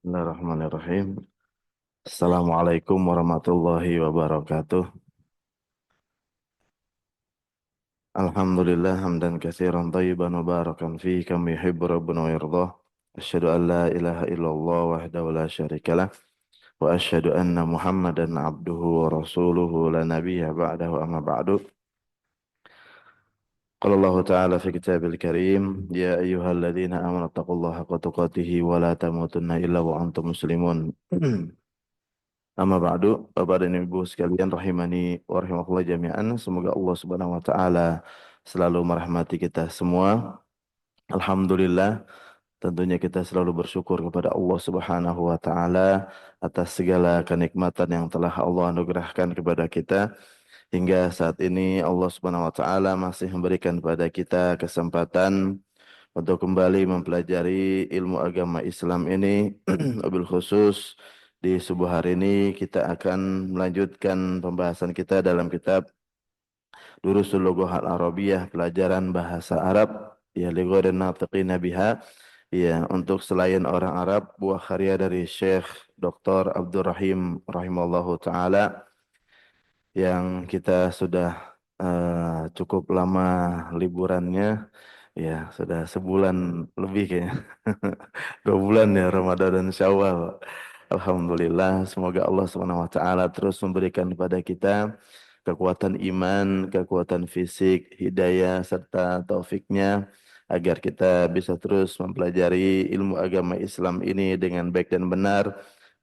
Bismillahirrahmanirrahim. Assalamualaikum warahmatullahi wabarakatuh. Alhamdulillah hamdan katsiran thayyiban mubarakan fihi kama yuhibbu rabbuna wa yardah. Asyhadu an la ilaha illallah wahdahu la syarikalah wa asyhadu anna Muhammadan abduhu wa rasuluhu la nabiyya ba'dahu amma ba'du. Qala Allah Ta'ala fi kitabil karim, ya ayyuhalladzina amanu taqullaha haqqa tuqatih wa la tamutunna illa wa antum muslimun. Amma ba'du, Bapak dan Ibu sekalian rahimani wa rahimakumullah jami'an. Semoga Allah Subhanahu wa taala selalu merahmati kita semua. Alhamdulillah, tentunya kita selalu bersyukur kepada Allah Subhanahu wa taala atas segala kenikmatan yang telah Allah anugerahkan kepada kita. Hingga saat ini Allah Subhanahu wa taala masih memberikan kepada kita kesempatan untuk kembali mempelajari ilmu agama Islam ini. Wabil khusus di subuh hari ini kita akan melanjutkan pembahasan kita dalam kitab Durusul Lughah Al-Arabiyah, pelajaran bahasa Arab, ya li ghairin natiqina biha, ya untuk selain orang Arab, buah karya dari Syekh Dr. Abdul Rahim rahimallahu taala yang kita sudah cukup lama liburannya. Ya, sudah sebulan lebih kayaknya. 2 bulan ya, Ramadan dan Syawal. Alhamdulillah, semoga Allah Subhanahu wa taala terus memberikan kepada kita kekuatan iman, kekuatan fisik, hidayah serta taufiknya agar kita bisa terus mempelajari ilmu agama Islam ini dengan baik dan benar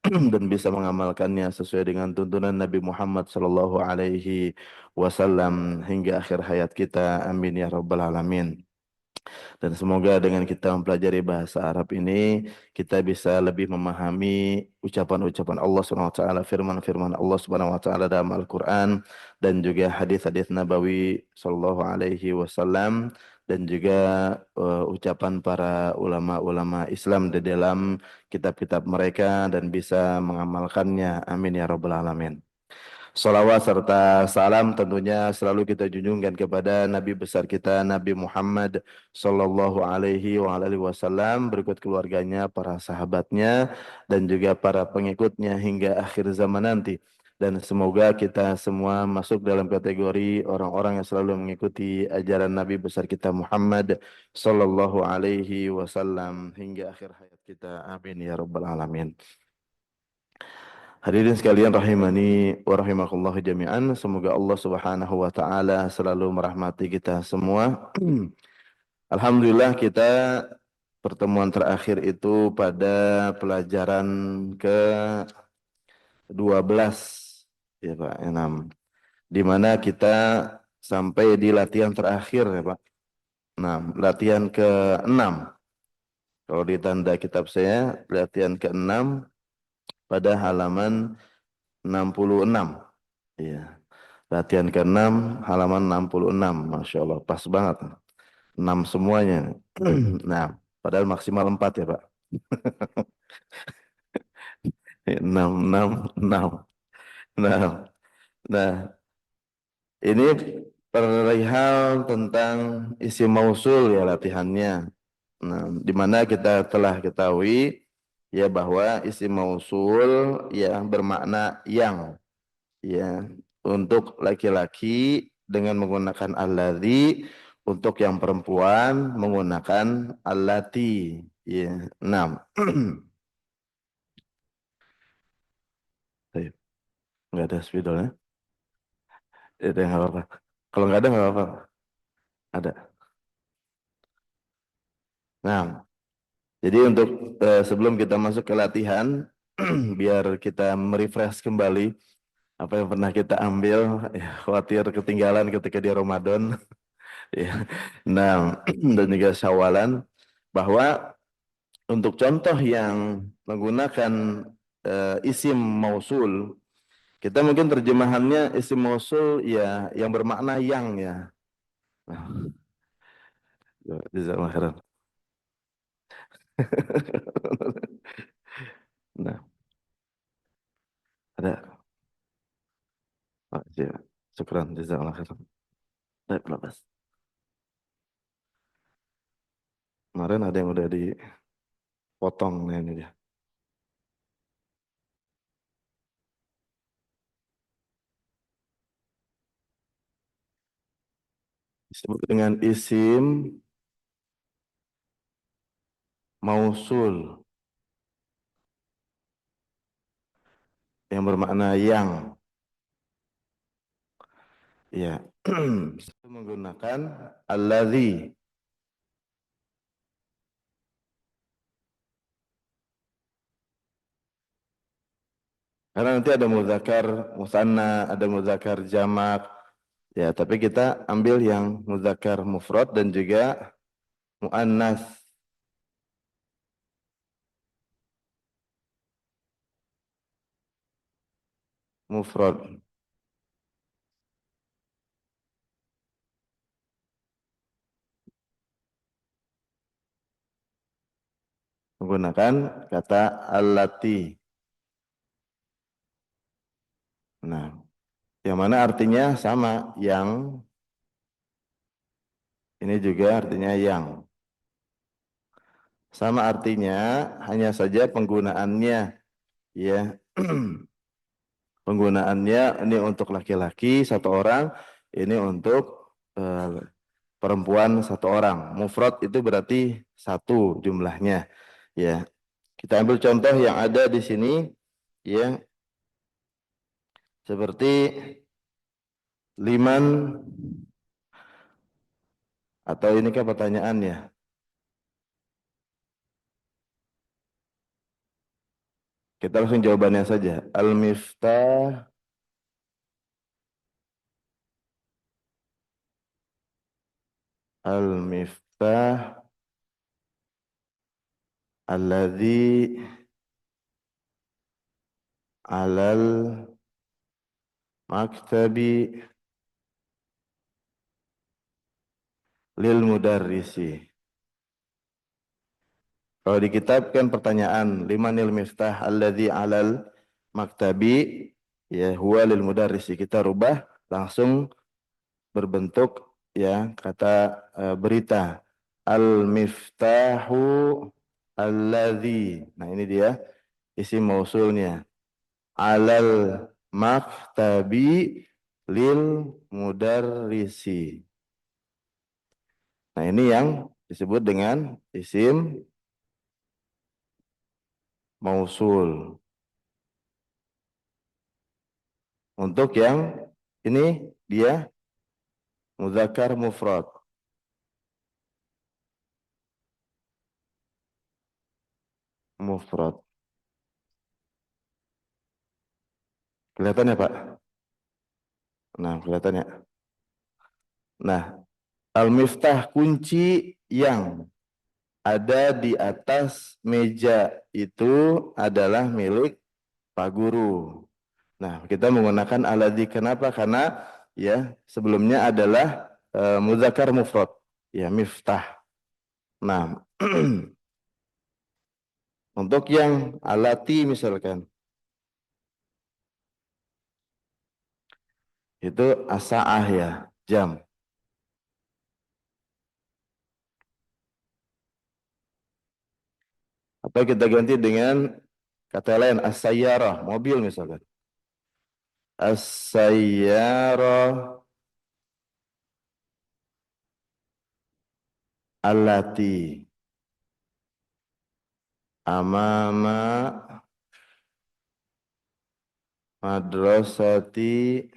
dan bisa mengamalkannya sesuai dengan tuntunan Nabi Muhammad sallallahu alaihi wasallam hingga akhir hayat kita. Amin ya rabbal alamin. Dan semoga dengan kita mempelajari bahasa Arab ini, kita bisa lebih memahami ucapan-ucapan Allah SWT, firman-firman Allah SWT dalam Al-Quran, dan juga hadis-hadis Nabawi Sallallahu Alaihi Wasallam, dan juga ucapan para ulama-ulama Islam di dalam kitab-kitab mereka, dan bisa mengamalkannya. Amin ya Rabbal Alamin. Salawat serta salam tentunya selalu kita junjungkan kepada Nabi besar kita Nabi Muhammad sallallahu alaihi wa alihi wasallam, berikut keluarganya, para sahabatnya dan juga para pengikutnya hingga akhir zaman nanti. Dan semoga kita semua masuk dalam kategori orang-orang yang selalu mengikuti ajaran Nabi besar kita Muhammad sallallahu alaihi wasallam hingga akhir hayat kita. Amin ya rabbal alamin. Hadirin sekalian rahimani wa rahimakumullah jami'an. Semoga Allah Subhanahu wa taala selalu merahmati kita semua. Alhamdulillah kita pertemuan terakhir itu pada pelajaran ke-12 ya Pak, 6. Di mana kita sampai di latihan terakhir ya Pak. Nah, latihan ke-6. Kalau di tanda kitab saya latihan ke-6 pada halaman 66. Iya. Latihan ke-6 halaman 66. Masya Allah, pas banget. 6 semuanya. Nah, padahal maksimal 4 ya Pak. 6, 6, 6. Nah, nah, ini perihal tentang isim mausul ya latihannya. Nah, di mana kita telah ketahui ya bahwa isim mausul ya bermakna yang, ya, untuk laki-laki dengan menggunakan alladzi, untuk yang perempuan menggunakan allati, ya. 6. Baik, nggak ada spidolnya, itu nggak apa-apa. Kalau nggak ada nggak apa-apa, ada. Nah, jadi untuk sebelum kita masuk ke latihan, biar kita merefresh kembali apa yang pernah kita ambil, ya, khawatir ketinggalan ketika di Ramadan. Ya. Nah, dan juga Syawalan, bahwa untuk contoh yang menggunakan isim mausul, kita mungkin terjemahannya isim mausul ya yang bermakna yang ya. Nah, jazakallahu khairan. Nah, ada. Oh, ya. Syukran, jazakallahu khairan. Baik, lepas. Kemarin ada yang udah dipotong, nah ini dia. disebut dengan isim mausul yang bermakna yang. Ya, menggunakan alladzi. Karena nanti ada muzakkar musanna, ada muzakkar jamak. Ya, tapi kita ambil yang muzakkar mufrad dan juga muannas. Mufrad. Menggunakan kata allati. Nah, yang mana artinya sama, yang. Ini juga artinya yang. Sama artinya, hanya saja penggunaannya. Ya, penggunaannya ini untuk laki-laki satu orang, ini untuk perempuan satu orang. Mufrad itu berarti satu jumlahnya. Ya, kita ambil contoh yang ada di sini, ya, seperti liman, atau ini kan pertanyaannya. Kita langsung jawabannya saja. Al-miftah, al-miftah alladzi alal maktabi lil mudarrisi. Kalau di kitab kan pertanyaan, limanil miftah alladzi alal maktabi, ya, huwa lil mudarrisi. Kita rubah langsung berbentuk, ya, kata berita. Al miftahu alladzi. Nah, ini dia isim mausulnya. Alal maktabi lil mudarrisi. Nah, ini yang disebut dengan isim mausul. Untuk yang ini dia muzakkar mufrad. Mufrad. Kelihatan ya, Pak? Nah, kelihatan ya. Nah, al-miftah, kunci yang ada di atas meja itu adalah milik Pak Guru. Nah, kita menggunakan aladzi. Kenapa? Karena ya sebelumnya adalah muzakkar mufrad. Ya, miftah. Nah, untuk yang alati misalkan, itu as-sa'ah, ya, jam. Atau kita ganti dengan kata lain, as-sayyarah, mobil misalkan. As-sayyarah allati amama madrasati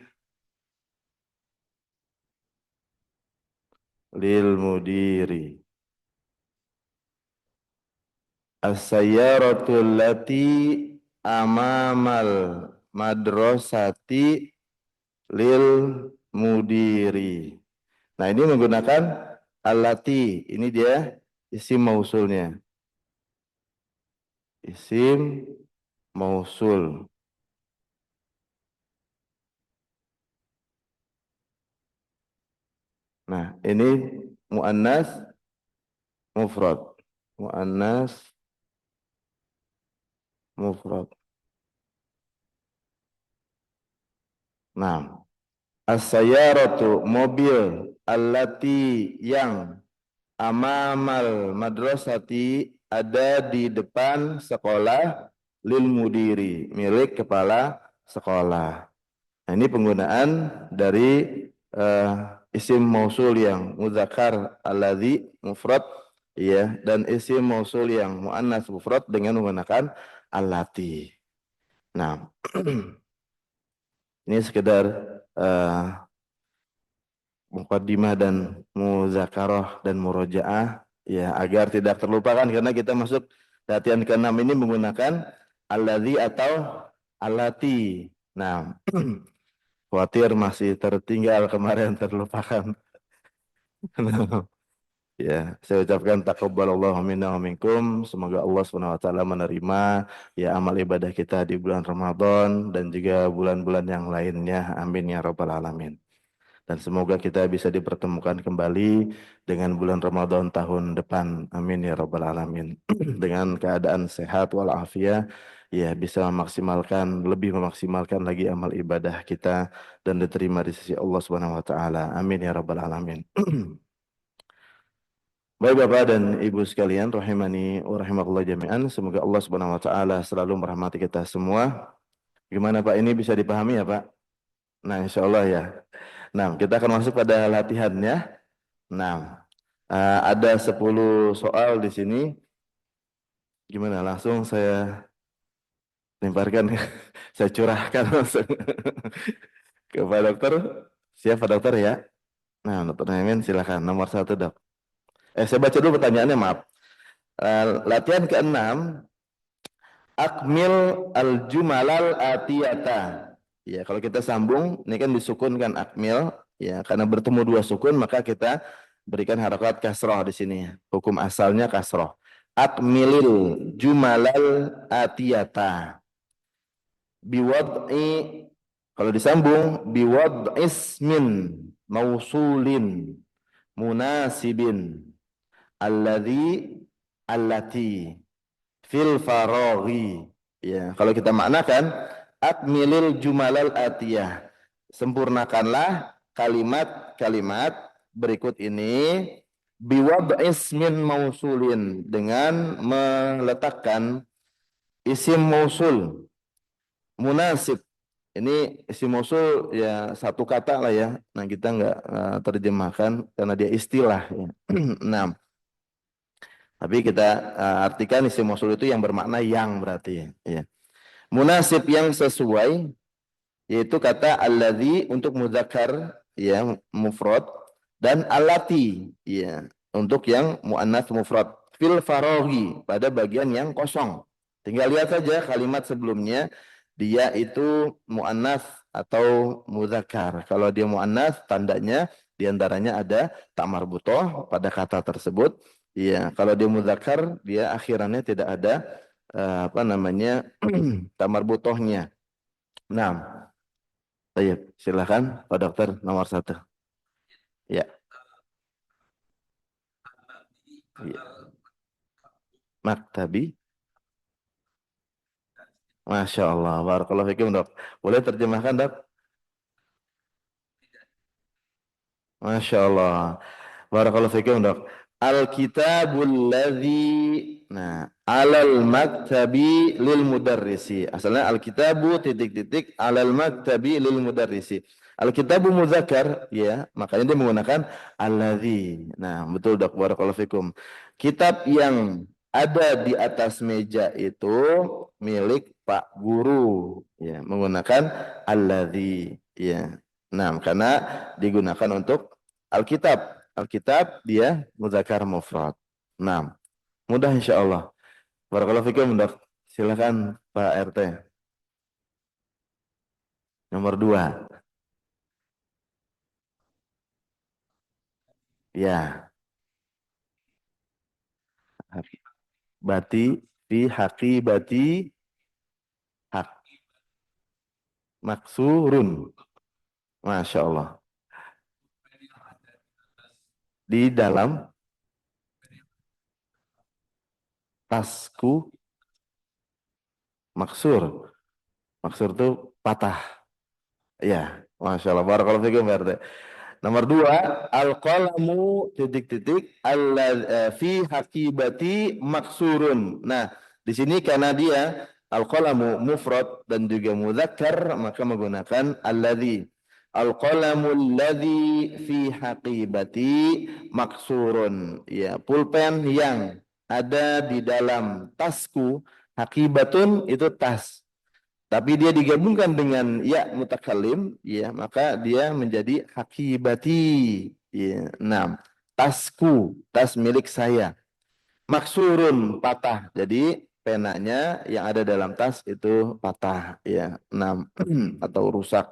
lil mudiri. As-sayyaratu allati amamal madrasati lil mudiri. Nah, ini menggunakan allati. Ini dia isim mausulnya. Isim mausul. Nah, ini muannas mufrad. Muannas mufrad. Nah, as-sayyaratu, mobil, allati, yang amamal madrasati, ada di depan sekolah, lil mudiri, milik kepala sekolah. Nah, ini penggunaan dari isim mausul yang muzakkar alladzi mufrad ya, dan isim mausul yang muannas mufrad dengan menggunakan allati. Nah, ini sekedar muqaddimah dan muzakarah dan murojaah ya, agar tidak terlupakan karena kita masuk latihan ke-6 ini menggunakan alladzi atau allati. Nah, khawatir masih tertinggal kemarin, terlupakan. Ya, saya ucapkan taqabbalallahu minna wa minkum. Semoga Allah Subhanahu wa taala menerima ya amal ibadah kita di bulan Ramadan dan juga bulan-bulan yang lainnya. Amin ya rabbal alamin. Dan semoga kita bisa dipertemukan kembali dengan bulan Ramadan tahun depan. Amin ya rabbal alamin. Dengan keadaan sehat walafiat, ya bisa memaksimalkan, lebih memaksimalkan lagi amal ibadah kita dan diterima di sisi Allah Subhanahu wa taala. Amin ya rabbal alamin. Baik Bapak dan Ibu sekalian, rahimani wa rahimakumullah jami'an. Semoga Allah Subhanahu wa taala selalu merahmati kita semua. Gimana Pak, ini bisa dipahami ya Pak? Nah, insya Allah ya. Nah, kita akan masuk pada latihannya. Nah, ada 10 soal di sini. Gimana? Langsung saya lemparkan, saya curahkan langsung ke Pak Dokter. Siap Pak Dokter ya? Nah, Dokter Nemen silakan. Nomor 1 Dok. Saya baca dulu pertanyaannya, maaf. Latihan ke-6. Akmil al-jumalal atiyata. Ya, kalau kita sambung, ini kan disukunkan akmil, ya, karena bertemu dua sukun maka kita berikan harokat kasroh di sini. Hukum asalnya kasroh. Akmilil jumalal atiyata. Biwad'i, kalau disambung, biwad ismin mausulin munasibin alladhi allati fil faraghi. Ya, kalau kita maknakan akmilil jumalal atiyah. Sempurnakanlah kalimat-kalimat berikut ini biwad ismin mausulin, dengan meletakkan isim mausul munasib. Ini isim mausul ya satu kata lah ya. Nah, kita nggak terjemahkan karena dia istilah ya. Nah, tapi kita artikan isim mausul itu yang bermakna yang, berarti ya. Munasib yang sesuai, yaitu kata alladzi untuk mudzakkar ya mufrad, dan allati ya untuk yang muannats mufrad, fil faraghi pada bagian yang kosong. Tinggal lihat saja kalimat sebelumnya, dia itu muannats atau mudzakkar. Kalau dia muannats, tandanya diantaranya ada ta marbutoh pada kata tersebut. Ya, kalau dia mudzakkar, dia akhirannya tidak ada apa namanya ta marbutohnya. Nah, baik, silakan Pak Dokter nomor 1. Ya. Ya. Maktabi. Masya Allah. Barakallahu fikum Dok. Boleh terjemahkan Dok? Masya Allah. Barakallahu fikum Dok. Al-kitabul ladzi, nah, alal maktabi lil mudarrisi. Asalnya al-kitabu titik-titik alal maktabi lil mudarrisi. Al-kitabu muzakkar ya, makanya dia menggunakan alladzi. Nah, betul Dok, barakallahu fikum. Kitab yang ada di atas meja itu milik Pak Guru ya, menggunakan alladzi ya. Nah, karena digunakan untuk Alkitab. Alkitab dia muzakkar mufrad. Nah, mudah insyaallah. Barakallahu fikum, Dok. Silakan Pak RT. Nomor 2. Ya. Bati fi haqibati hak maksurun. Masya Allah. Di dalam tasku maksur. Maksur itu patah. Ya, Masya Allah. Barakallahu fikum, Pak RT. Nomor 2, al-qalamu titik-titik fi hakibati maksurun. Nah, di sini karena dia al-qalamu mufrad dan juga mudzakkar, maka menggunakan alladzi. Al-qalamul ladzi fi haqibati maksurun. Ya, pulpen yang ada di dalam tasku, haqibatun itu tas. Tapi dia digabungkan dengan ya mutakallim, ya, maka dia menjadi haqibati. Ya, enam. Tasku, tas milik saya. Maksurun, patah. Jadi penanya yang ada dalam tas itu patah, ya. Enam atau rusak.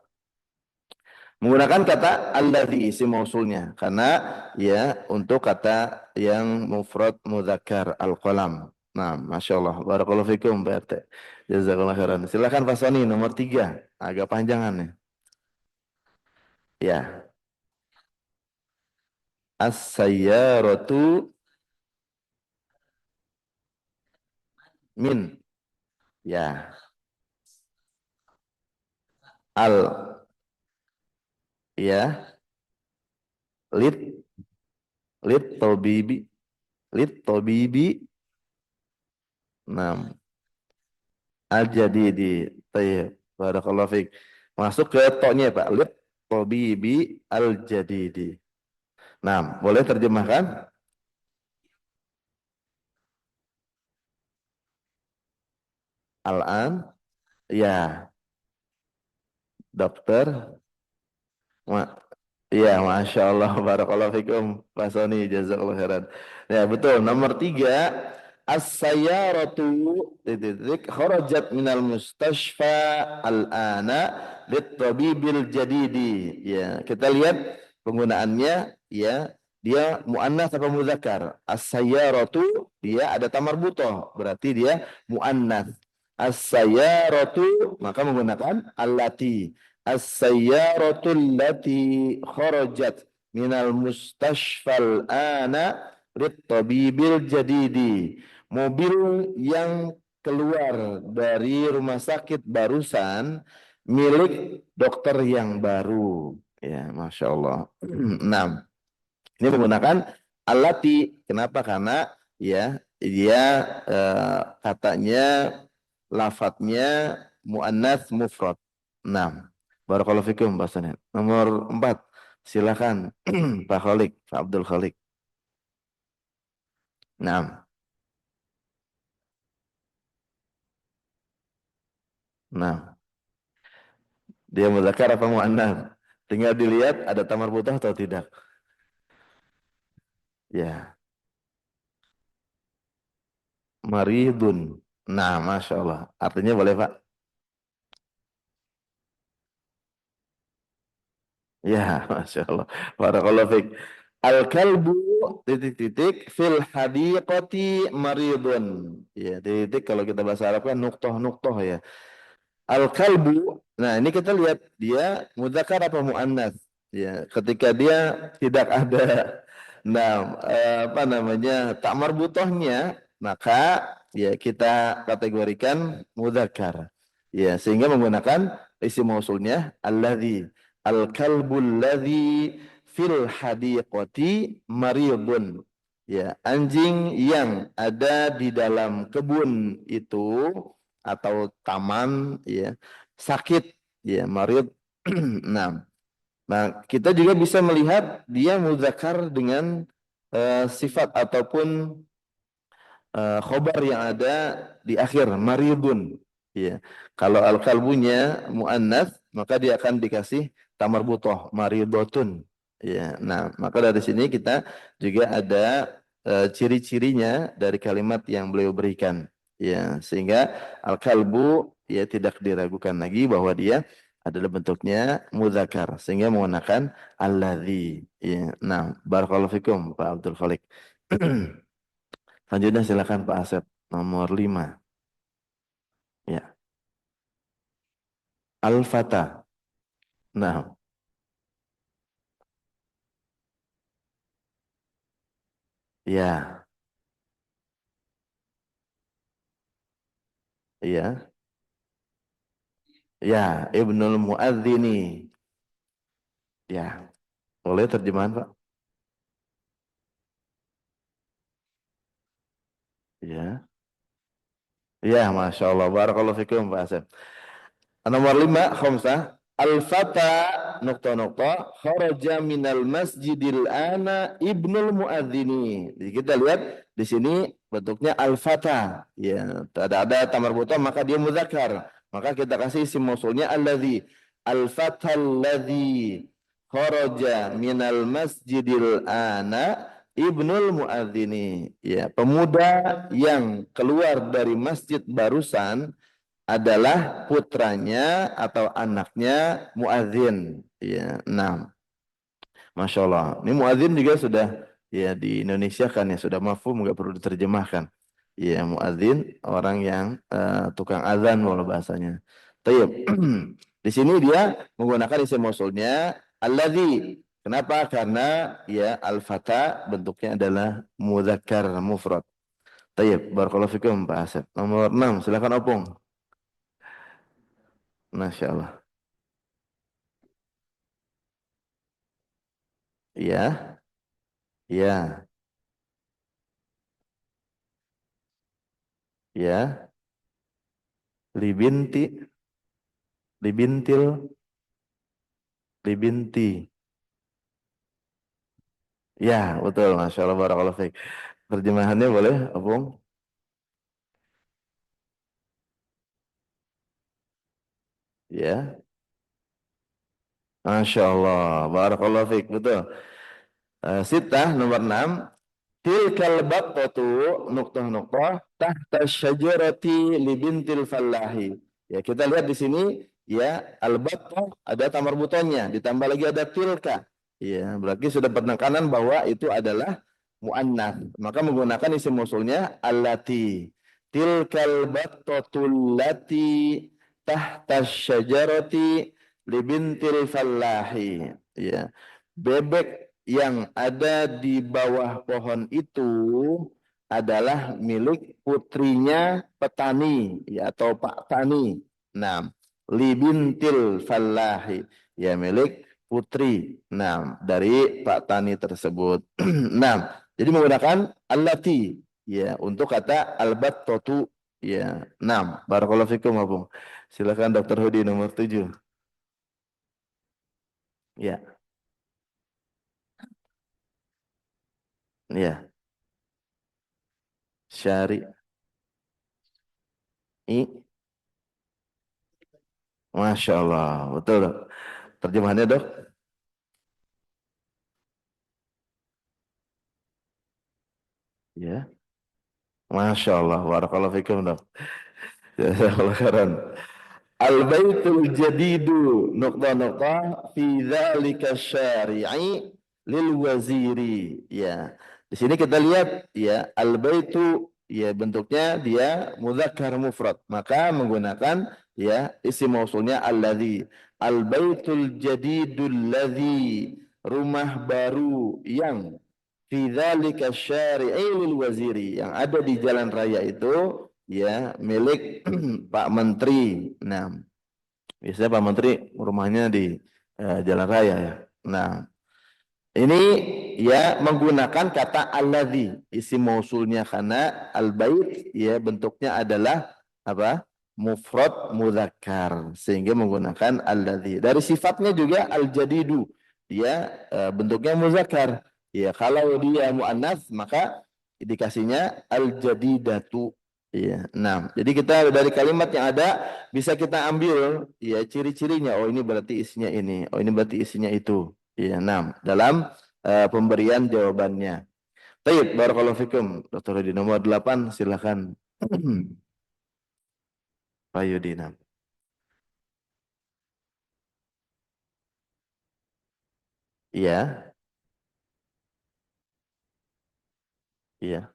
Menggunakan kata alladzi isim mausulnya karena ya untuk kata yang mufrad mudzakkar al-qalam. Nah, Masya Allah. Barakallahu fikum Pak RT. Jazakallah khairan. Silakan Pak Soni nomor 3. Agak panjangan nih. Ya. As-sayyaratu min. Ya. Al. Ya. Lit. Lit tabibi. Lit tabibi. Nah. Al-jadidi. Tayyib. Barakallahu fik. Masuk ke toknya Pak. Lit tabibi al-jadidi. Nah, boleh terjemahkan? Al-an. Ya, dokter. Iya, Masya Allah, Barakallahu fikum, Pak Soni, jazakallah khairan. Ya, betul. Nomor 3, as-sayyaratu titik kharajat minal mustashfa al-ana lit-tabibil jadidi. Ya, kita lihat penggunaannya, ya, dia muannas apa muzakkar? As-sayyaratu, dia ada tamar butoh, berarti dia muannas. As-sayyaratu, maka menggunakan allati. As-sayyaratul lati kharajat minal mustashfal ana lit-tabibil jadidi. Mobil yang keluar dari rumah sakit barusan milik dokter yang baru. Ya, Masya Allah. 6. Ini menggunakan alati. Kenapa? Karena ya dia katanya lafadznya muannats mufrad. 6. Barakallahu fikum Pak Sanin. Nomor 4. Silakan Pak Khalik, Pak Abdul Khalik. 6. 6. Dia muzakkar apa muannats? Tinggal dilihat ada tamar butuh atau tidak. Ya, maridun. Nah, Masya Allah. Artinya boleh Pak? Ya, Masya Allah. Barakallahu fiik. Al-kalbu titik-titik fil hadiqati maridun. Ya, titik kalau kita bahasa Arab kan nuktoh-nuktoh ya. Al-kalbu. Nah, ini kita lihat dia mudzakkar apa muannats. Ya, ketika dia tidak ada apa namanya tak marbutohnya, maka ya kita kategorikan mudzakkar. Ya, sehingga menggunakan isim mausulnya alladzi. Al-kalbul ladzi fil hadiqati maridun. Ya, anjing yang ada di dalam kebun itu atau taman ya sakit ya marid. Nah, kita juga bisa melihat dia muzakkar dengan sifat ataupun khobar yang ada di akhir maridun ya. Kalau al-kalbunya muannats maka dia akan dikasih tamar butoh maridotun ya. Nah, maka dari sini kita juga ada ciri-cirinya dari kalimat yang beliau berikan ya, sehingga al-kalbu ya tidak diragukan lagi bahwa dia adalah bentuknya muzakkar sehingga menggunakan alladzi ya. Nah, barakallahu fikum Pak Abdul Khalik. Selanjutnya silakan Pak Asep nomor 5. Ya. Al-Fata. Nah, ya. Ya. Ya, Ibnul Muadzini. Ya. Boleh terjemahan, Pak? Ya. Ya, Masya Allah. Barakallahu fikum, Pak Asep. Nomor 5, Khomsah. Al-fata nukta-nukta kharaja minal masjidil ana ibnul muadzini. Jadi kita lihat di sini bentuknya al-fata. Ya, ada tamar buta maka dia muzakkar. Maka kita kasih isim mausulnya alladzi. Al-fata alladzi kharaja minal masjidil ana ibnul muadzini. Ya, pemuda yang keluar dari masjid barusan adalah putranya atau anaknya muadzin. Ya, nah, masya Allah. Ini muadzin juga sudah ya di Indonesia kan ya sudah mafhum nggak perlu diterjemahkan. Ya, muadzin orang yang tukang azan walau bahasanya. Tayyib. Di sini dia menggunakan isim mausulnya alladzi. Kenapa? Karena ya al-fata bentuknya adalah mudzakkar mufrad. Tayyib. Barakallahu fikum Pak Asep. Nomor 6, silakan Opung. Masya Allah. Ya, ya, ya. Libinti, libintil, libinti. Ya, betul. Masya Allah, barakallahu fiik. Terjemahannya boleh, Opung? Ya. Masya Allah, barakallahu fiik. Betul. Sitah, nomor 6. Tilkal battatu nuqtah-nuqtah tahta syajarati libintil fallahi. Ya, kita lihat di sini ya al-battah ada tamar butonnya, ditambah lagi ada tilka. Ya, berarti sudah penekanan bahwa itu adalah muannats. Maka menggunakan isim mausulnya allati. Tilkal battatul lati tahta syajarati libintil fallahi. Ya. Bebek yang ada di bawah pohon itu adalah milik putrinya petani ya atau Pak Tani. Nah, libintil fallahi ya milik putri. Nah, dari Pak Tani tersebut. Nah, jadi menggunakan allati ya untuk kata albattatu ya. Nah, barakallahu fikum Abung. Silakan Dokter Hudi nomor 7. Ya, ya. Syari Masya Allah, betul dok. Terjemahannya dok? Ya. Masya Allah, barakallahu fikum dok. Jazakallahu khairan. Al-baitul jadidu nukta-nukta fi dzalika syari'i lil waziri. Ya. Di sini kita lihat ya al-baitu ya bentuknya dia mudzakkar mufrad. Maka menggunakan ya isim mausulnya alladzi. Al-baitul jadidul ladzi rumah baru yang fi dzalika syari'i lil waziri yang ada di jalan raya itu ya milik Pak Menteri. Nah, biasanya Pak Menteri rumahnya di jalan raya ya. Nah, ini ya menggunakan kata alladzi isim mausulnya karena al-bait ya bentuknya adalah apa? Mufrad mudzakkar sehingga menggunakan alladzi. Dari sifatnya juga al-jadidu. Dia bentuknya muzakkar. Ya, kalau dia muannats maka dikasihnya al-jadidatu. Iya. Nah, jadi kita dari kalimat yang ada bisa kita ambil ya ciri-cirinya. Oh, ini berarti isinya ini. Oh, ini berarti isinya itu. Iya, nah, dalam pemberian jawabannya. Baik, barakallahu fikum. Dokter di nomor 8 silakan. Pak Yudina. Iya, iya.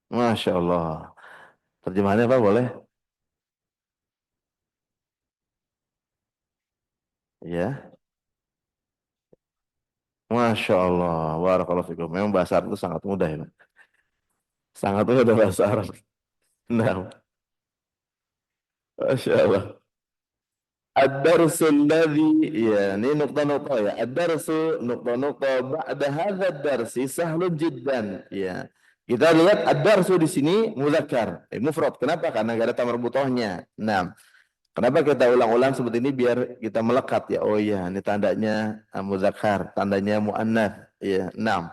Masya Allah. Terjemahannya apa boleh? Iya. Masya Allah. Barakallahu fikum. Memang bahasa Arab itu sangat mudah ya, Pak. Sangat mudah bahasa Arab. Nah, Masya Allah. Ad-darsul ladzi ya ini nukta-nukta ya. Ad-darsu nukta-nukta ba'da hadzal darsi sahlun jiddan ya. Kita lihat ad-darsu di sini muzakkar, mufrad. Kenapa? Karena enggak ada tamar butohnya. Nah, Kenapa kita ulang-ulang seperti ini biar kita melekat ya. Oh iya, ini tandanya muzakkar, tandanya muannats. Ya, 6.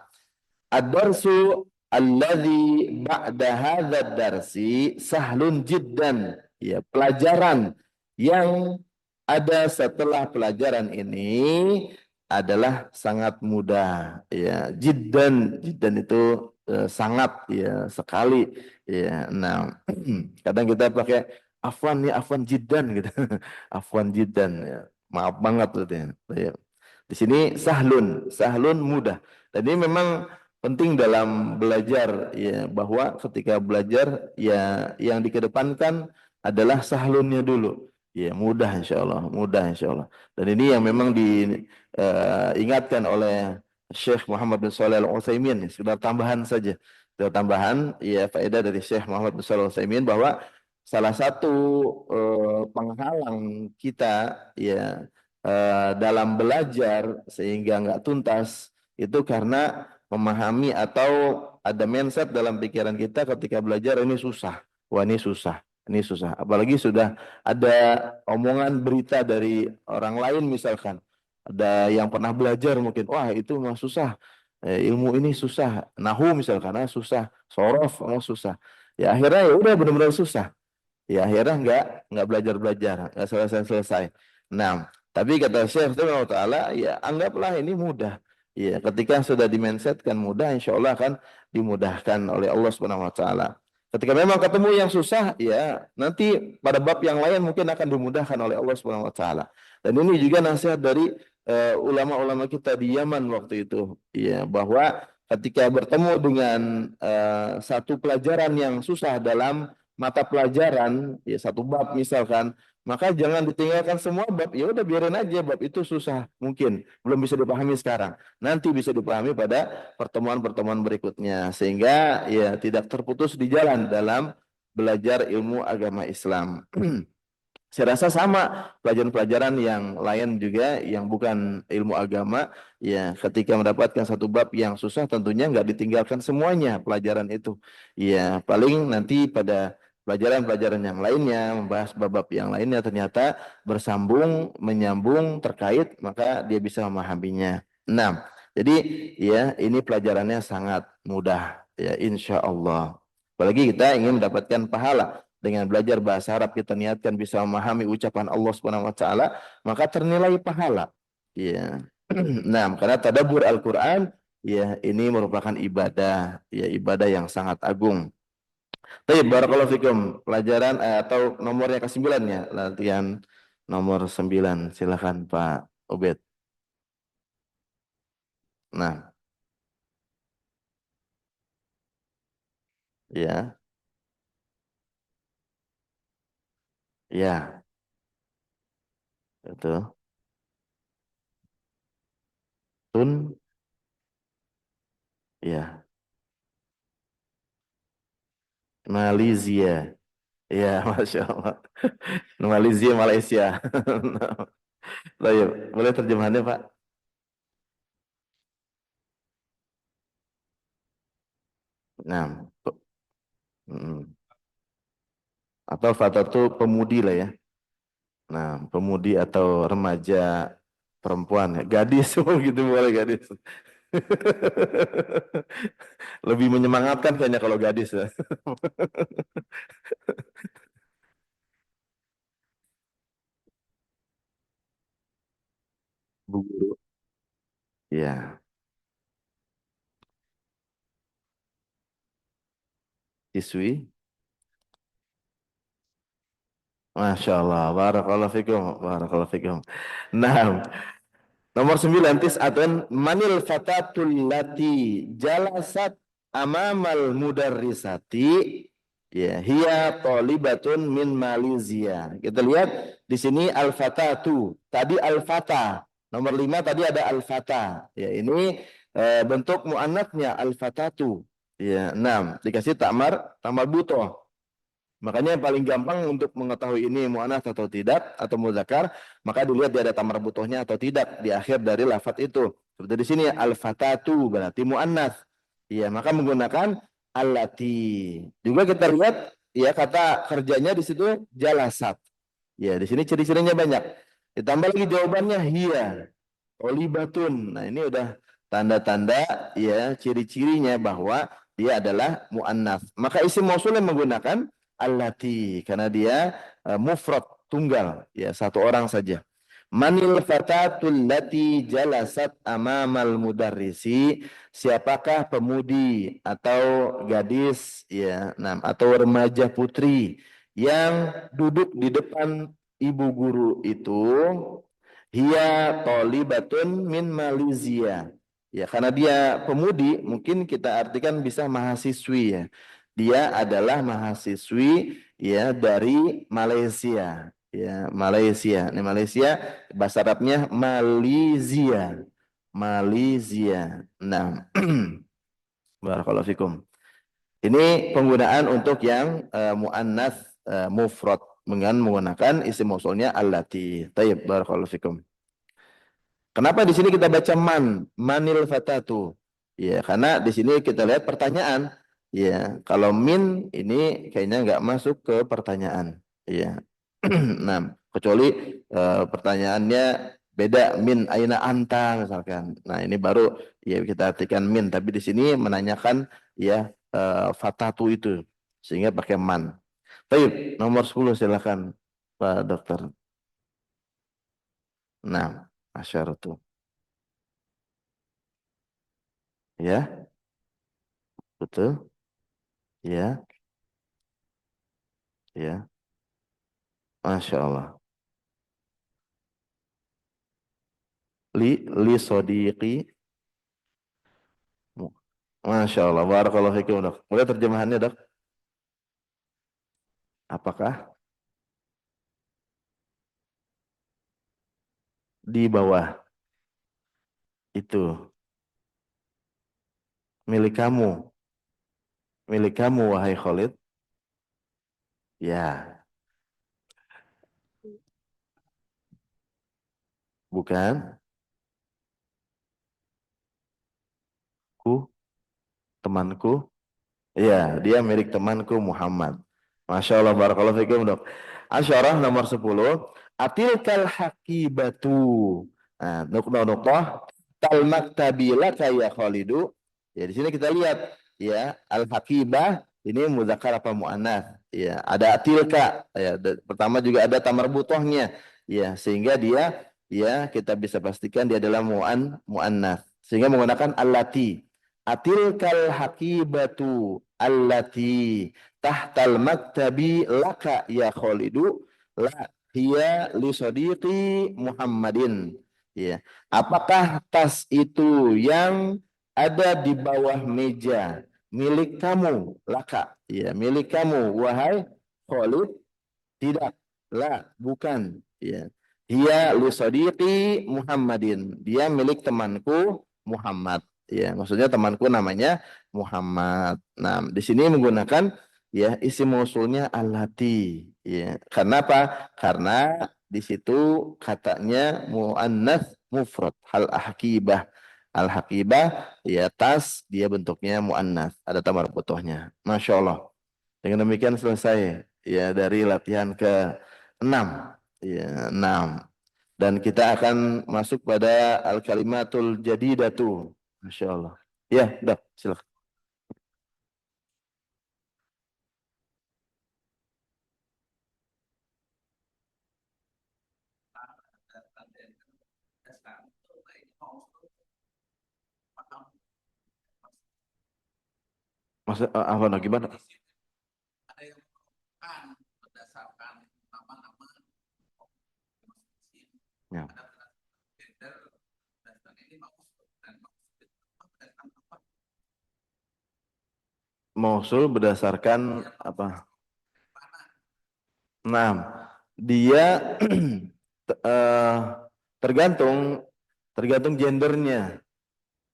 Ad-darsu alladzi ba'da hadzal darsi sahlun jiddan. Ya, pelajaran yang ada setelah pelajaran ini adalah sangat mudah. Ya, jiddan, jiddan itu sangat ya, sekali ya. Nah, kadang kita pakai afwan ya, afwan jiddan gitu. Afwan jiddan ya. Maaf banget gitu ya. Ya. Di sini sahlun, sahlun mudah. Dan ini memang penting dalam belajar ya, bahwa ketika belajar ya yang dikedepankan adalah sahlunnya dulu. Ya, mudah insya Allah, mudah insya Allah. Dan ini yang memang diingatkan oleh Syekh Muhammad bin Shalih Al Utsaimin. Sekedar tambahan saja, sekedar tambahan ya, faedah dari Syekh Muhammad bin Shalih Al Utsaimin bahwa salah satu penghalang kita ya dalam belajar sehingga nggak tuntas itu karena memahami atau ada mindset dalam pikiran kita ketika belajar ini susah. Wah, ini susah. Ini susah. Apalagi sudah ada omongan berita dari orang lain misalkan. Ada yang pernah belajar mungkin, wah itu mah susah. Ilmu ini susah. Nahu misalkan, susah. Sorof, susah. Ya akhirnya ya udah benar-benar susah. Ya akhirnya nggak belajar-belajar, nggak selesai-selesai. Nah, tapi kata Syekh Subhanahu wa taala, ya anggaplah ini mudah. Ya, ketika sudah di-mindsetkan mudah, insya Allah akan dimudahkan oleh Allah Subhanahu wa taala. Ketika memang ketemu yang susah, ya nanti pada bab yang lain mungkin akan dimudahkan oleh Allah Subhanahu wa taala. Dan ini juga nasihat dari ulama-ulama kita di Yaman waktu itu, ya bahwa ketika bertemu dengan satu pelajaran yang susah dalam mata pelajaran ya satu bab misalkan, maka jangan ditinggalkan semua bab, ya udah biarin aja bab itu susah, mungkin belum bisa dipahami sekarang, nanti bisa dipahami pada pertemuan-pertemuan berikutnya, sehingga ya tidak terputus di jalan dalam belajar ilmu agama Islam. Saya rasa sama pelajaran-pelajaran yang lain juga yang bukan ilmu agama, ya ketika mendapatkan satu bab yang susah tentunya nggak ditinggalkan semuanya pelajaran itu. Ya paling nanti pada pelajaran-pelajaran yang lainnya membahas bab-bab yang lainnya ternyata bersambung, menyambung, terkait, maka dia bisa memahaminya. Nah, jadi ya ini pelajarannya sangat mudah ya insya Allah. Apalagi kita ingin mendapatkan pahala dengan belajar bahasa Arab, kita niatkan bisa memahami ucapan Allah Subhanahu wa taala, maka ternilai pahala. Ya. Nah, karena tadabbur Al-Qur'an ya ini merupakan ibadah, ya ibadah yang sangat agung. Baik, barakallahu fikum. Pelajaran atau nomornya ke-9 ya, latihan nomor 9. Silakan Pak Ubed. Nah, ya, ya, itu. Tun, ya, Malaysia. Ya, Masya Allah. Malaysia, Malaysia. Baik, boleh terjemahannya Pak? Nah, atau fata itu pemudi lah ya. Nah, pemudi atau remaja perempuan, ya. Gadis, gitu boleh gadis. Lebih menyemangatkan kayaknya kalau gadis ya. Bu guru. Ya, siswi. Masya Allah, barakallahu fikum, barakallahu fikum. Nah, nomor 9, tis'atun manil fatatul lati jalasat amamal mudarrisati ya hiya talibatun min Malaysia. Kita lihat di sini al-fatatu. Tadi al-fata. Nomor 5 tadi ada al-fata. Ya, ini bentuk muannatnya al-fatatu. Ya, 6 dikasih tamar butoh. Makanya yang paling gampang untuk mengetahui ini muannats atau tidak atau muzakkar, maka dilihat dia ada tamar butuhnya atau tidak di akhir dari lafadz itu. Seperti di sini al-fatatu berarti muannats. Iya, maka menggunakan allati. Juga kita lihat ya kata kerjanya di situ jalasat. Ya, di sini ciri-cirinya banyak. Ditambah lagi jawabannya hiya, tholibatun. Nah, ini udah tanda-tanda ya ciri-cirinya bahwa dia adalah muannats. Maka isim mausul yang menggunakan allati karena dia mufrad, tunggal, ya satu orang saja. Manil fatatul lati jalasat amamal mudarrisi, siapakah pemudi atau gadis ya, nah, atau remaja putri yang duduk di depan ibu guru itu. Hiya tolibatun min Malaysia. Ya, karena dia pemudi, mungkin kita artikan bisa mahasiswi ya. Dia adalah mahasiswi ya dari Malaysia. Ya, Malaysia. Ini Malaysia bahasa Arabnya Malaysia. Malaysia. Nah, barakallahu fikum. Ini penggunaan untuk yang muannats mufrad dengan menggunakan isim mausulnya allati. Tayyib, barakallahu fikum. Kenapa di sini kita baca manil fatatu? Ya, karena di sini kita lihat pertanyaan. Ya, kalau min ini kayaknya nggak masuk ke pertanyaan. Ya, nah, kecuali pertanyaannya beda min aina anta misalkan. Nah, ini baru ya kita artikan min. Tapi di sini menanyakan ya fatatu itu sehingga pakai man. Baik, nomor 10 silakan Pak Dokter. Nah, asyaratu. Ya, betul. Ya, ya, masya Allah. Li sodiqi, masya Allah. Barakallahu fikum dok. Mulai terjemahannya dok. Apakah di bawah itu milik kamu, milik kamu wahai Khalid? Ya, bukan. Ku, temanku. Ya, dia milik temanku Muhammad. Masya Allah, barakallahu fikum dok. Asyarah nomor 10. Atilkal hakibatu. Nah, nuktoh tal maktabila kaya Khalidu. Ya, di sini kita lihat ya, al hakibah ini muzakkar apa muannats? Ya, ada atilka. Ya, pertama juga ada tamar butohnya. Ya, sehingga dia ya kita bisa pastikan dia adalah muannats. Sehingga menggunakan allati. Atilkal hakibatu allati tahtal maktabi laka ya Khalidu la hiya li sadiqi Muhammadin. Ya. Apakah tas itu yang ada di bawah meja milik kamu laka? Ya, milik kamu wahai Khalid? Tidak. La, bukan. Ya. Dia li sadiqi Muhammadin. Dia milik temanku Muhammad. Ya, maksudnya temanku namanya Muhammad. Nah, di sini menggunakan ya isim mausulnya allati. Ya, karena apa? Karena di situ katanya muannats mufrad, hal ahkibah. Al hakibah ya tas dia bentuknya muannats, ada tamar butuhnya. Masya Allah. Dengan demikian selesai ya dari latihan ke-6. Ya, 6. Dan kita akan masuk pada al-kalimatul jadidatu. Masya Allah. Ya, udah, silakan. Maksud apa no, gimana? Ya. Mausul berdasarkan apa? Nah, dia eh, tergantung tergantung gendernya.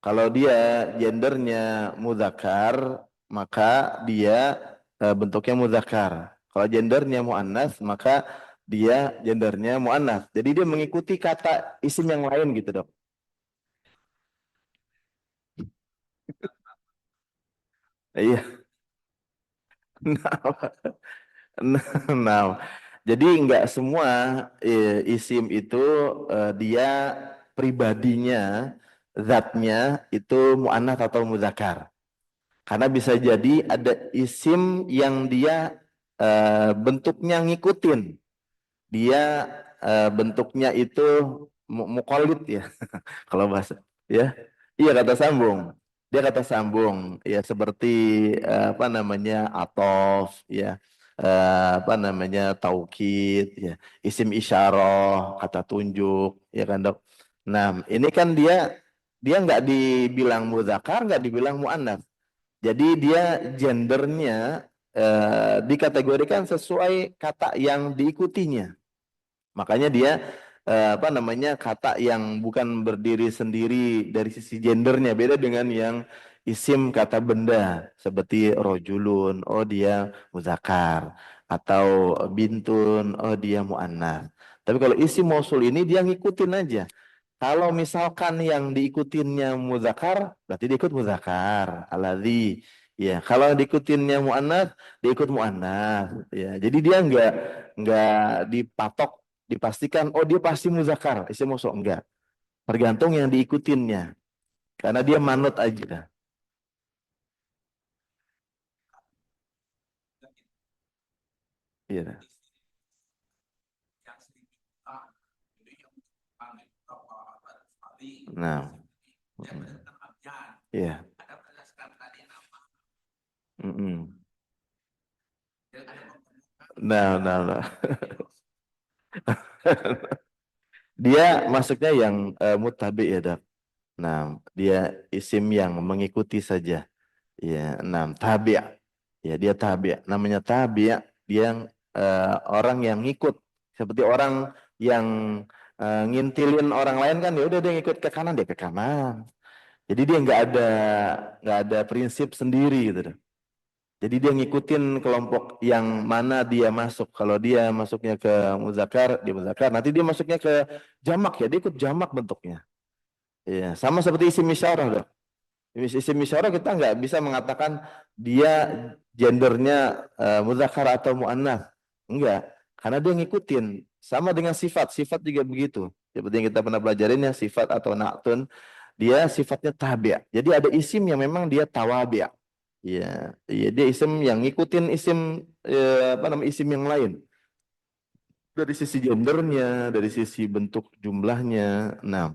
Kalau dia gendernya mudzakkar, maka dia bentuknya mudzakkar. Kalau gendernya muannats, maka dia gendernya muannats. Jadi dia mengikuti kata isim yang lain gitu, Dok. Iya. Nah, nah, Jadi nggak semua isim itu dia pribadinya, zatnya itu muannats atau muzakkar. Karena bisa jadi ada isim yang dia bentuknya ngikutin. Dia bentuknya itu muqallid ya, kalau bahasa ya. Iya kata sambung. Dia kata sambung ya seperti apa namanya atof ya. Apa namanya taukid ya. Isim isyarah, kata tunjuk ya kan Dok. Nah, ini kan dia nggak dibilang muzakkar, nggak dibilang muannats. Jadi dia gendernya dikategorikan sesuai kata yang diikutinya. Makanya dia apa namanya kata yang bukan berdiri sendiri dari sisi gendernya beda dengan yang isim kata benda seperti rojulun, oh dia muzakar atau bintun, oh dia muannats. Tapi kalau isim mausul ini dia ngikutin aja. Kalau misalkan yang diikutinnya muzakar, berarti dia ikut muzakar. Aladzi. Ya, kalau diikutinnya muannats, dia ikut muannats. Ya, jadi dia nggak dipatok, dipastikan oh dia pasti muzakar, isim mausul enggak. Tergantung yang diikutinnya. Karena dia manut aja. Iya. Nah, iya. Mm-mm. Nah. Dia masuknya yang mutabi ya, Dak. Nah, dia isim yang mengikuti saja. Ya, nah, tabi'. Ya, dia tabi'. Namanya tabi', dia orang yang ngikut. Seperti orang yang ngintilin orang lain kan, ya udah dia ngikut ke kanan, dia ke kanan. Jadi dia nggak ada prinsip sendiri gitu. Jadi dia ngikutin kelompok yang mana dia masuk. Kalau dia masuknya ke muzakkar, dia muzakkar. Nanti dia masuknya ke jamak ya, dia ikut jamak bentuknya. Iya, sama seperti isim isyarah dong. Isim isyarah kita nggak bisa mengatakan dia gendernya muzakkar atau muannats. Enggak, karena dia ngikutin. Sama dengan sifat, sifat juga begitu. Seperti yang kita pernah pelajarin ya, sifat atau na'tun, dia sifatnya tabi'. Jadi ada isim yang memang dia tawabi'. Iya, iya dia isim yang ngikutin isim apa namanya isim yang lain. Dari sisi gendernya, dari sisi bentuk jumlahnya. Nah,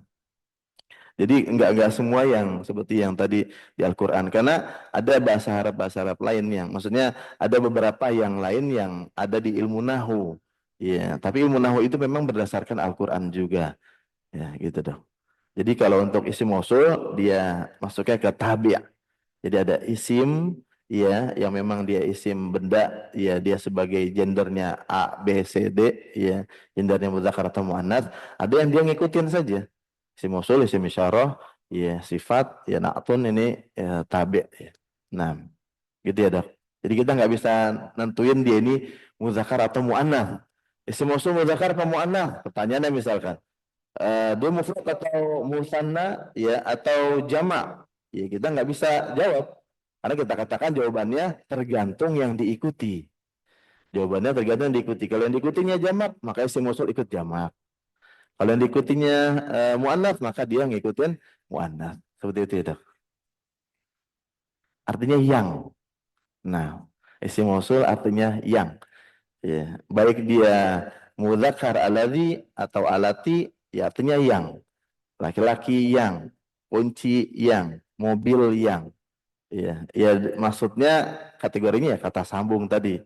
jadi enggak semua yang seperti yang tadi di Al-Qur'an karena ada bahasa Arab lain yang maksudnya ada beberapa yang lain yang ada di ilmu nahu. Ya, tapi ilmu nahu itu memang berdasarkan Al-Qur'an juga. Ya, gitu dong. Jadi kalau untuk isim mausul dia masuknya ke tabi'. Jadi ada isim ya yang memang dia isim benda ya dia sebagai gendernya A B C D ya gendernya muzakkar atau muannats ada yang dia ngikutin saja isim mausul isim isyarah ya sifat ya na'tun ini ya, tabi ya. Nah gitu ya Dok. Jadi kita nggak bisa nentuin dia ini muzakkar atau muannats. Isim mausul muzakkar atau muannats? Pertanyaannya misalkan dia mufrad atau musanna ya atau jamak ya kita nggak bisa jawab karena kita katakan jawabannya tergantung yang diikuti jawabannya tergantung yang diikuti kalau yang diikutinya jamak maka isim mausul ikut jamak kalau yang diikutinya muannats maka dia ngikutin muannats seperti itu ya Dok. Artinya yang nah isim mausul artinya yang ya baik dia mudzakkar aladzi atau alati ya artinya yang laki-laki yang, kunci yang, mobil yang. Ya, ya maksudnya kategorinya ya kata sambung tadi.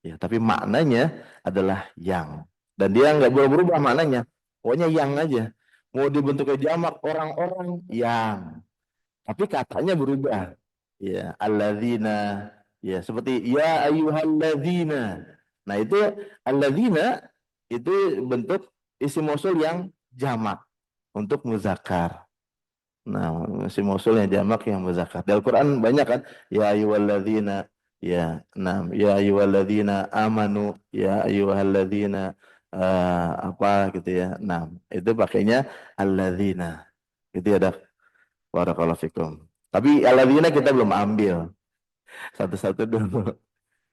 Ya, tapi maknanya adalah yang. Dan dia nggak boleh berubah maknanya. Pokoknya yang aja. Mau dibentuknya jamak orang-orang yang. Tapi katanya berubah. Ya, alladzina. Ya, seperti ya ayyuhalladzina. Nah, itu alladzina itu bentuk isim mausul yang jamak untuk muzakkar. Nah, si mausul yang jamak yang muzakkar. Di Al-Qur'an banyak kan? Ya ayyuhalladzina ya, nah, ya ayyuhalladzina amanu, ya ayyuhalladzina apa gitu ya. Nah, itu pakainya alladzina. Gitu ya, Dak. Barakallahu fikum. Tapi alladzina kita belum ambil. Satu-satu dulu.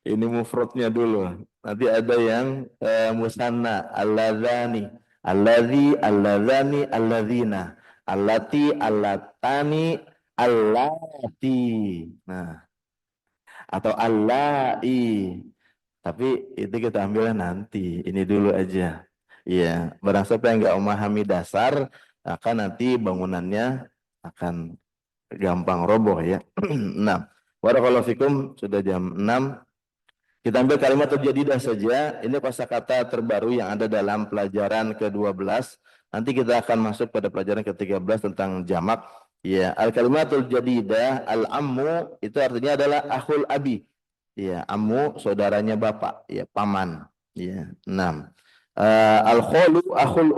Ini mufradnya dulu. Nanti ada yang musanna, alladzani, alladzi, alladzani, alladzina, allati, allatani, allati. Nah, atau allai. Tapi itu kita ambilnya nanti. Ini dulu aja. Iya, barang siapa yang nggak memahami dasar, akan nanti bangunannya akan gampang roboh ya. Nah, barakallahu fikum, sudah jam 6. Kita ambil kalimat terjadidah saja. Ini kosakata terbaru yang ada dalam pelajaran ke-12. Nanti kita akan masuk pada pelajaran ke-13 tentang jamak. Ya, al-kalimatul jadidah, al-ammu itu artinya adalah akhul abi. Ya, ammu saudaranya bapak, ya, paman. Ya, 6. Al-kholu akhul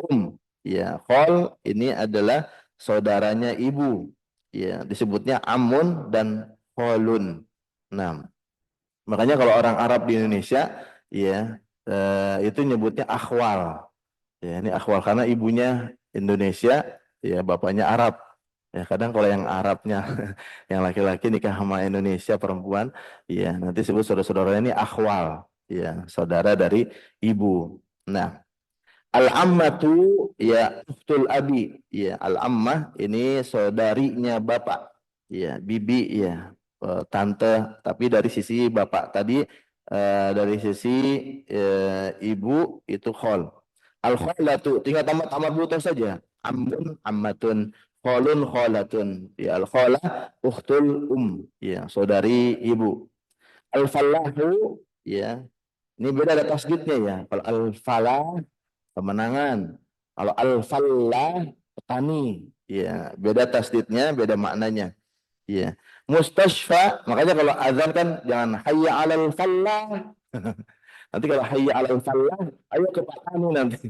Ya, khol ini adalah saudaranya ibu. Ya, disebutnya amun dan kholun. 6. Makanya kalau orang Arab di Indonesia, ya, itu nyebutnya akhwal. Ya, ini akhwal karena ibunya Indonesia, ya, bapaknya Arab. Ya, kadang kalau yang Arabnya, yang laki-laki nikah sama Indonesia perempuan, ya, nanti sebut saudara-saudaranya ini akhwal, ya, saudara dari ibu. Nah, al-ammatu, ya, ukhtul abi, ya, al-ammah ini saudarinya bapak, ya, bibi, ya, tante, tapi dari sisi bapak tadi, dari sisi ibu itu khol. Al-kholatu tinggal tamat butuh saja. Ammun, ammatun, kholun, kholatun. Ya, al-kholah ukhtul ya, saudari ibu. Al-fallahu, ya, ini beda ada tasdidnya ya. Kalau al-falah kemenangan. Kalau al-fallah petani, ya, beda tasdidnya, beda maknanya. Ya. Mustashfa, makanya kalau azan kan jangan hayya 'alal fallah. Nanti kalau hayya 'alal fallah, ayo ke petani nanti.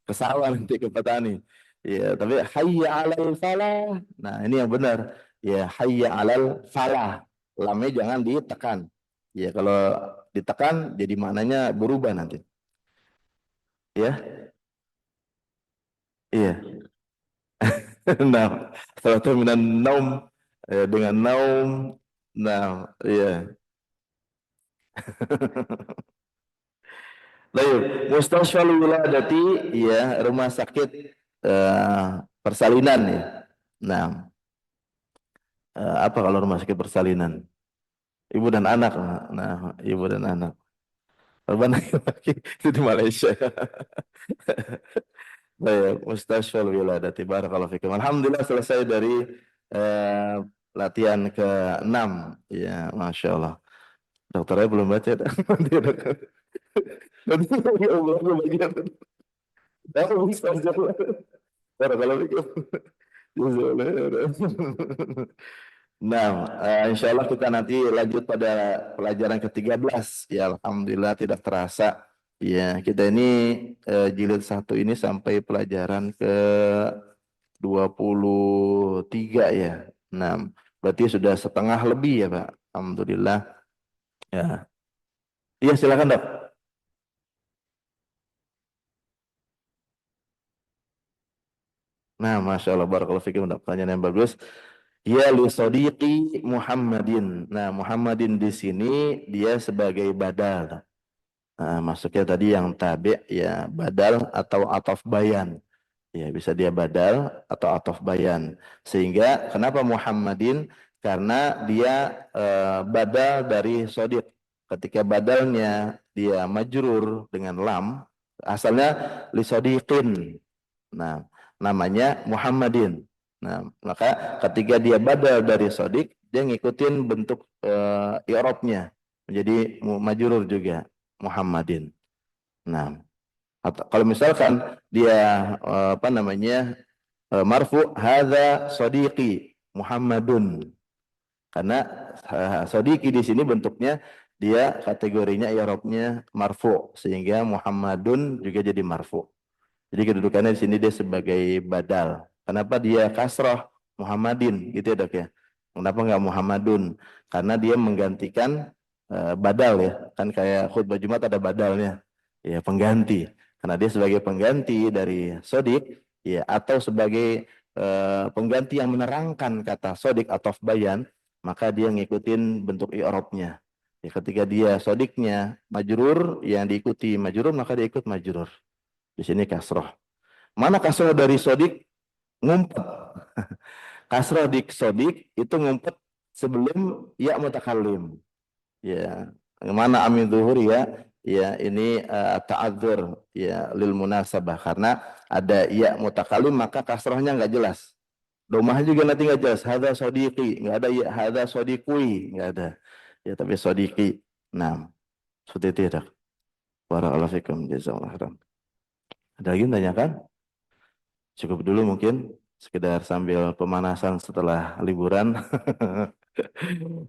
Ke sawah nanti ke petani. Ya, tapi hayya 'alal falah. Nah, ini yang benar. Ya, hayya 'alal falah. Lamnya jangan ditekan. Ya, kalau ditekan jadi maknanya berubah nanti. Ya. Iya. Nah, salah satu minan naum, dengan naum. Nah, iya. Baik, Mustashfal Wiladati, ya, rumah sakit persalinan ya. Nah, apa kalau rumah sakit persalinan? Ibu dan anak. Nah, ibu dan anak. Korban laki-laki itu di Malaysia. Baik, Mustashfal Wiladati. Barakallahu fikum. Alhamdulillah selesai dari eh, latihan ke-6. Ya, Masya Allah. Dokternya belum baca. Nanti dokter. Nanti ya Allah bagian. Tahu bisa jalan. Barakallahu fikum. Nah, insya Allah kita nanti lanjut pada pelajaran ke-13. Ya, Alhamdulillah tidak terasa. Ya, kita ini jilid 1 ini sampai pelajaran ke-23 ya. Nah, berarti sudah setengah lebih ya, Pak. Alhamdulillah. Ya. Iya, silakan, Dok. Nah, Masya Allah, barakallahu fikum, Dok. Pertanyaan yang bagus. Ya li sadiqi Muhammadin. Nah, Muhammadin di sini dia sebagai badal. Nah, masuknya tadi yang tabi, ya, badal atau atof bayan. Ya, bisa dia badal atau atof bayan. Sehingga kenapa Muhammadin? Karena dia badal dari sodiq. Ketika badalnya dia majrur dengan lam, asalnya li sodiqin. Nah, namanya Muhammadin. Nah, maka ketika dia badal dari sodik, dia ngikutin bentuk i'rabnya menjadi majrur juga Muhammadin. Nah, kalau misalkan dia apa namanya marfu hadza sadiqi Muhammadun, karena sadiqi di sini bentuknya dia kategorinya i'rabnya marfu, sehingga Muhammadun juga jadi marfu. Jadi kedudukannya di sini dia sebagai badal. Kenapa dia kasroh Muhammadin gitu ya, Dok ya? Kenapa nggak Muhammadun? Karena dia menggantikan badal ya. Kan kayak khutbah Jumat ada badalnya. Ya, pengganti. Karena dia sebagai pengganti dari sodik, ya, atau sebagai pengganti yang menerangkan kata sodik atau bayan, maka dia ngikutin bentuk i'rabnya. Ya, ketika dia sodiknya majrur, yang diikuti majrur maka dia ikut majrur. Di sini kasroh. Mana kasroh dari sodik? Ngumpet. Kasroh di sodik itu ngumpet sebelum ya mutakallim. Ya, mana amin zuhur ya? Ya, ini ta'adzur ya lil munasabah karena ada ya mutakallim maka kasrohnya nggak jelas. Domah juga nanti nggak jelas. Hada sodiqi, nggak ada ya. Hada sodiqui, nggak ada. Ya, tapi sodiqi. Nah, seperti itu ya. Barakallahu fikum, jazakallahu khairan. Ada lagi yang tanyakan? Cukup dulu mungkin sekedar sambil pemanasan setelah liburan.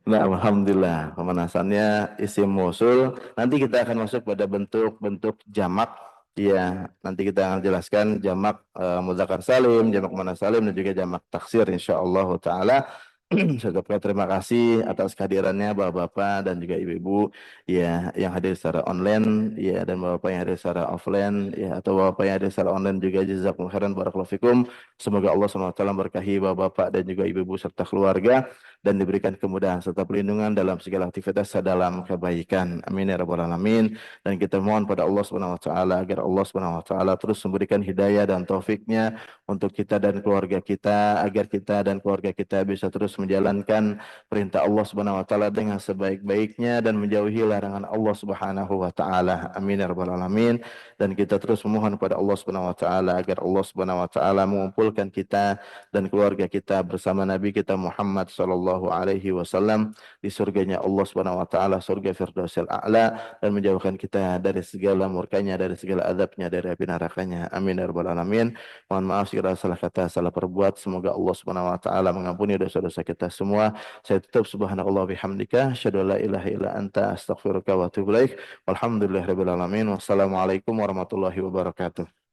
Nah, alhamdulillah pemanasannya isim mausul. Nanti kita akan masuk pada bentuk-bentuk jamak. Ya, nanti kita akan jelaskan jamak mudzakkar salim, jamak muannats salim dan juga jamak taksir insyaallah taala. Saya ucapkan terima kasih atas kehadirannya Bapak-bapak dan juga Ibu-ibu ya yang hadir secara online ya dan Bapak yang hadir secara offline ya atau Bapak yang hadir secara online juga jazakumullah khairan barakallahu fikum. Semoga Allah SWT berkahi Bapak-bapak dan juga Ibu-ibu serta keluarga dan diberikan kemudahan serta perlindungan dalam segala aktivitas dalam kebaikan. Amin ya rabbal alamin. Dan kita mohon pada Allah Subhanahu wa taala agar Allah Subhanahu wa taala terus memberikan hidayah dan taufiknya untuk kita dan keluarga kita agar kita dan keluarga kita bisa terus menjalankan perintah Allah Subhanahu wa taala dengan sebaik-baiknya dan menjauhi larangan Allah Subhanahu wa taala. Amin ya rabbal alamin. Dan kita terus memohon pada Allah Subhanahu wa taala agar Allah Subhanahu wa taala mengumpulkan kita dan keluarga kita bersama Nabi kita Muhammad sallallahu alaihi wasallam di surganya Allah Subhanahu wa taala, surga Firdausil A'la, dan menjauhkan kita dari segala murkanya, dari segala azabnya, dari api nerakanya. Amin ya rabbal alamin. Mohon maaf segala salah kata, salah perbuat. Semoga Allah Subhanahu wa taala mengampuni dosa-dosa kita semua. Saya tutup subhanallah bihamdika, asyhadu an la ilaha illa anta, astaghfiruka wa atubu ilaik. Walhamdulillahirabbil alamin. Wassalamualaikum warahmatullahi wabarakatuh.